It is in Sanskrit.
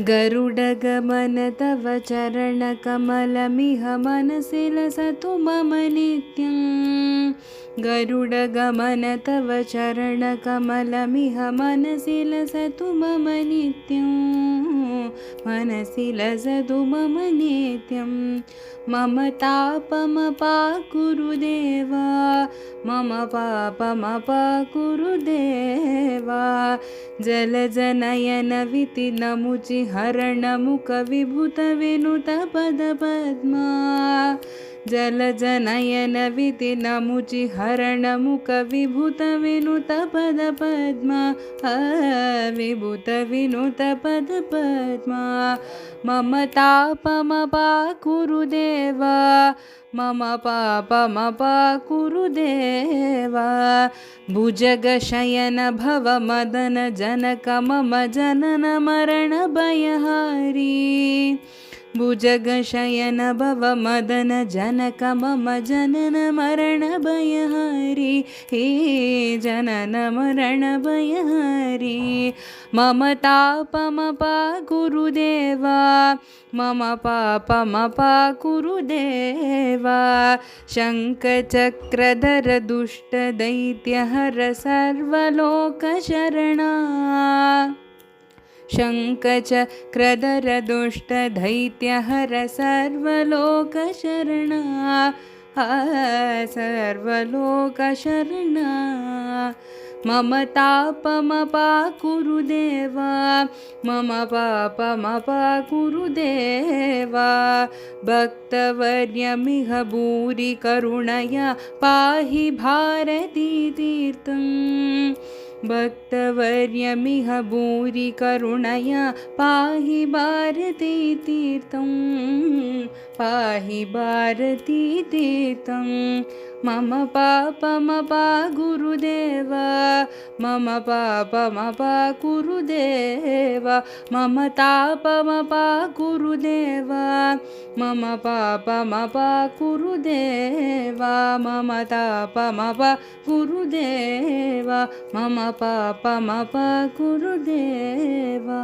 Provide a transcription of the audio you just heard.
गरुडगमन तव चरणकमलमिह मनसि लसतु मम नित्यं। गरुडगमन तव चरणकमलमिह मनसि लसतु मम नित्यं। मनसि लसतु मम नित्यं। मम तापमपाकुरु देवा, मम पापमपाकुरु देवा। जलजनयन वितिनमुचिहरणमुखविभूतविनुतपदपद्मा। जलजनयन वितिनमुचिहरणमुखविभूतविनुतपदपद्मा। विभूतविनुतपदपद्मा। मम तापमपाकुरु देवा, मम पापमपाकुरु देवा। भुजगशयन भव मदन जनक मम जनन मरण भयहारी। भुजगशयन भव मदन जनक मम जनन मरण भयहारी। हे जनन मरण भयहारी। मम तापमपाकुरु देवा, मम पापमपाकुरु देवा। शङ्खचक्रधर दुष्टदैत्यहर सर्वलोकशरणा। शङ्खचक्रधर दुष्टदैत्यहर सर्वलोकशरणा। सर्वलोकशरणा। मम तापमपाकुरु देवा, मम पापमपाकुरु देवा। भक्तवर्यमिह भूरि करुणया पाहि भारतीतीर्थं। भक्तवर्यमिह भूरि करुणया पाहि भारतीतीर्थं। पाहि भारतीतीर्थं। मम पापमपाकुरु देवा, मम पापमपाकुरु देवा। मम तापमपाकुरु देवा, मम पापमपाकुरु देवा। मम तापमपाकुरु देवा, मम पापमपाकुरु देवा।